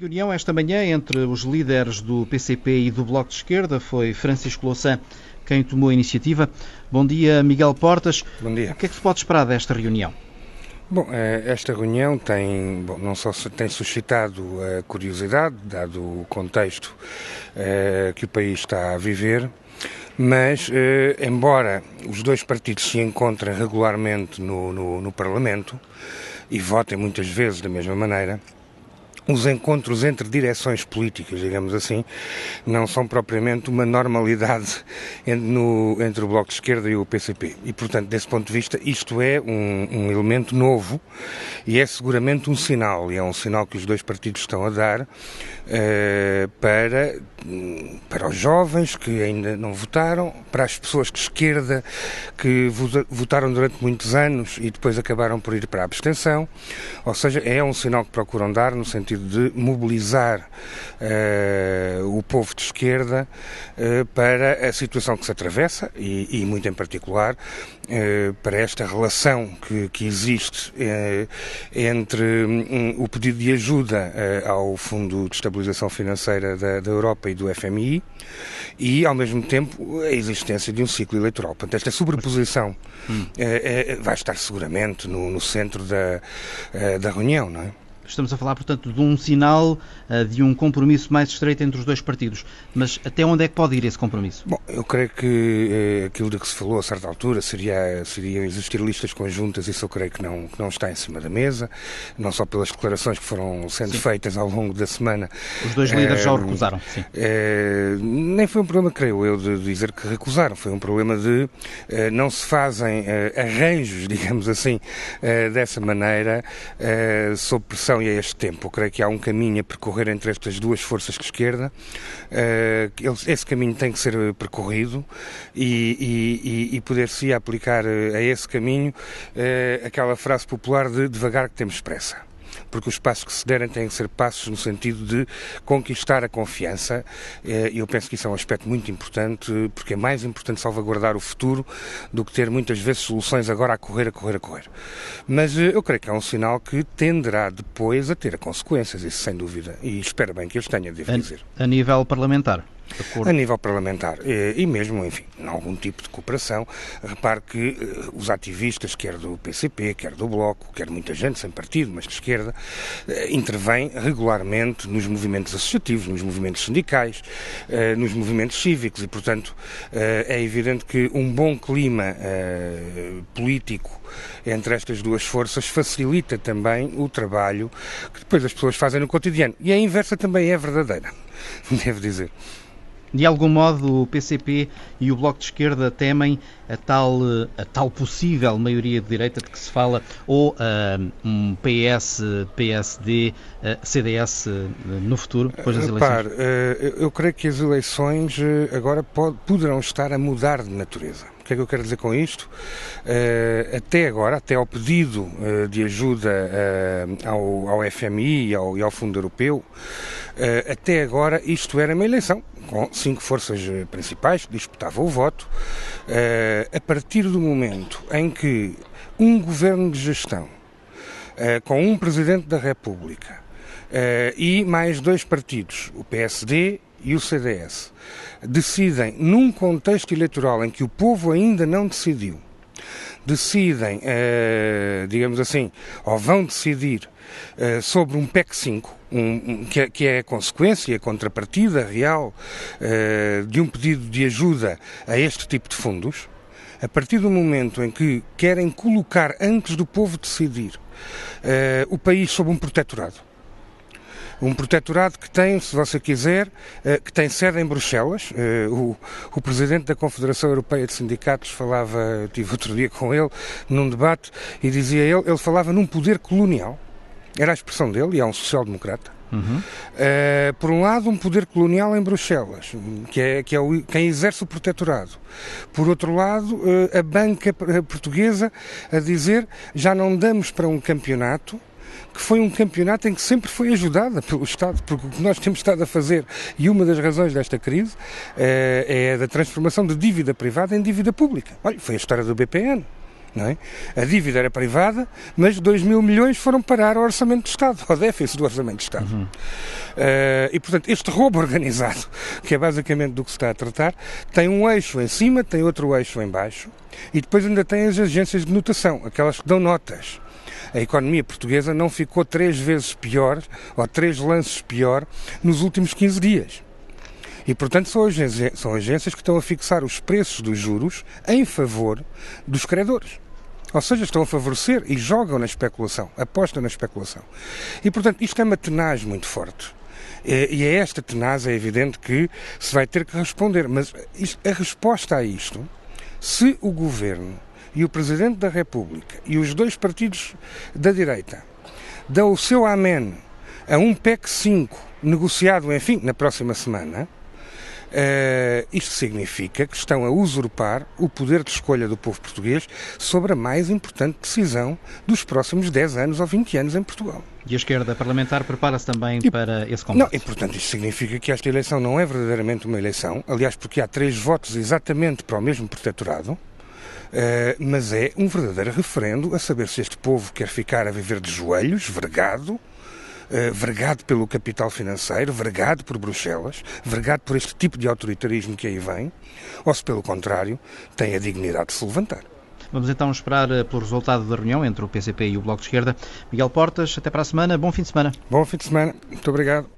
Reunião esta manhã entre os líderes do PCP e do Bloco de Esquerda. Foi Francisco Louçã quem tomou a iniciativa. Bom dia, Miguel Portas. Bom dia. O que é que se pode esperar desta reunião? Bom, esta reunião não só tem suscitado a curiosidade, dado o contexto que o país está a viver, mas, embora os dois partidos se encontrem regularmente no Parlamento e votem muitas vezes da mesma maneira, os encontros entre direções políticas, digamos assim, não são propriamente uma normalidade entre o Bloco de Esquerda e o PCP. E, portanto, desse ponto de vista, isto é um elemento novo e é seguramente um sinal, e é um sinal que os dois partidos estão a dar para os jovens que ainda não votaram, para as pessoas de esquerda que votaram durante muitos anos e depois acabaram por ir para a abstenção. Ou seja, é um sinal que procuram dar no sentido de mobilizar o povo de esquerda para a situação que se atravessa e muito em particular para esta relação que existe entre o pedido de ajuda ao Fundo de Estabilização Financeira da Europa e do FMI e, ao mesmo tempo, a existência de um ciclo eleitoral. Portanto, esta sobreposição vai estar seguramente no centro da reunião, não é? Estamos a falar, portanto, de um sinal de um compromisso mais estreito entre os dois partidos. Mas até onde é que pode ir esse compromisso? Bom, eu creio que aquilo de que se falou a certa altura seriam existir listas conjuntas, isso eu creio que não está em cima da mesa, não só pelas declarações que foram sendo feitas ao longo da semana. Os dois líderes já o recusaram, sim. Nem foi um problema, creio eu, de dizer que recusaram, foi um problema de não se fazem arranjos, digamos assim, dessa maneira, sob pressão e a este tempo. Eu creio que há um caminho a percorrer entre estas duas forças de esquerda. Esse caminho tem que ser percorrido e poder-se aplicar a esse caminho aquela frase popular de devagar que temos pressa. Porque os passos que se derem têm que ser passos no sentido de conquistar a confiança, e eu penso que isso é um aspecto muito importante, porque é mais importante salvaguardar o futuro do que ter muitas vezes soluções agora a correr. Mas eu creio que é um sinal que tenderá depois a ter consequências, isso sem dúvida, e espero bem que eles tenham, devo dizer. A nível parlamentar? A nível parlamentar e mesmo, enfim, em algum tipo de cooperação. Repare que os ativistas, quer do PCP, quer do Bloco, quer muita gente sem partido, mas de esquerda, intervêm regularmente nos movimentos associativos, nos movimentos sindicais, nos movimentos cívicos e, portanto, é evidente que um bom clima político entre estas duas forças facilita também o trabalho que depois as pessoas fazem no cotidiano. E a inversa também é verdadeira, devo dizer. De algum modo, o PCP e o Bloco de Esquerda temem a tal possível maioria de direita de que se fala, ou um PS, PSD, CDS no futuro, depois das eleições? Eu creio que as eleições agora poderão estar a mudar de natureza. O que é que eu quero dizer com isto? Até agora, até ao pedido de ajuda ao FMI e ao Fundo Europeu, até agora isto era uma eleição com 5 forças principais que disputavam o voto. A partir do momento em que um governo de gestão, com um Presidente da República e mais 2 partidos, o PSD e o CDS, decidem, num contexto eleitoral em que o povo ainda não decidiu, decidem, digamos assim, ou vão decidir sobre um PEC 5, que é a consequência, a contrapartida real de um pedido de ajuda a este tipo de fundos. A partir do momento em que querem colocar, antes do povo decidir, o país sob um protetorado. Um protetorado que tem, se você quiser, que tem sede em Bruxelas. O Presidente da Confederação Europeia de Sindicatos falava, tive outro dia com ele, num debate, e dizia ele falava num poder colonial. Era a expressão dele, e é um social-democrata. Por um lado, um poder colonial em Bruxelas, que é quem exerce o protetorado. Por outro lado, a banca portuguesa a dizer já não damos para um campeonato, que foi um campeonato em que sempre foi ajudada pelo Estado, porque o que nós temos estado a fazer, e uma das razões desta crise, é a da transformação de dívida privada em dívida pública. Olha, foi a história do BPN. Não é? A dívida era privada, mas 2 mil milhões foram parar ao Orçamento do Estado, ao déficit do Orçamento do Estado. E, portanto, este roubo organizado, que é basicamente do que se está a tratar, tem um eixo em cima, tem outro eixo em baixo, e depois ainda tem as agências de notação, aquelas que dão notas. A economia portuguesa não ficou 3 vezes pior, ou 3 lances pior, nos últimos 15 dias. E, portanto, são agências que estão a fixar os preços dos juros em favor dos credores. Ou seja, estão a favorecer e jogam na especulação, apostam na especulação. E, portanto, isto é uma tenaz muito forte. E a esta tenaz é evidente que se vai ter que responder. Mas a resposta a isto, se o Governo e o Presidente da República e os 2 partidos da direita dão o seu amém a um PEC 5 negociado, enfim, na próxima semana, isto significa que estão a usurpar o poder de escolha do povo português sobre a mais importante decisão dos próximos 10 anos ou 20 anos em Portugal. E a esquerda parlamentar prepara-se também para esse combate? Não, e portanto isto significa que esta eleição não é verdadeiramente uma eleição, aliás porque há 3 votos exatamente para o mesmo protetorado, mas é um verdadeiro referendo a saber se este povo quer ficar a viver de joelhos, vergado pelo capital financeiro, vergado por Bruxelas, vergado por este tipo de autoritarismo que aí vem, ou se pelo contrário tem a dignidade de se levantar. Vamos então esperar pelo resultado da reunião entre o PCP e o Bloco de Esquerda. Miguel Portas, até para a semana, bom fim de semana. Bom fim de semana, muito obrigado.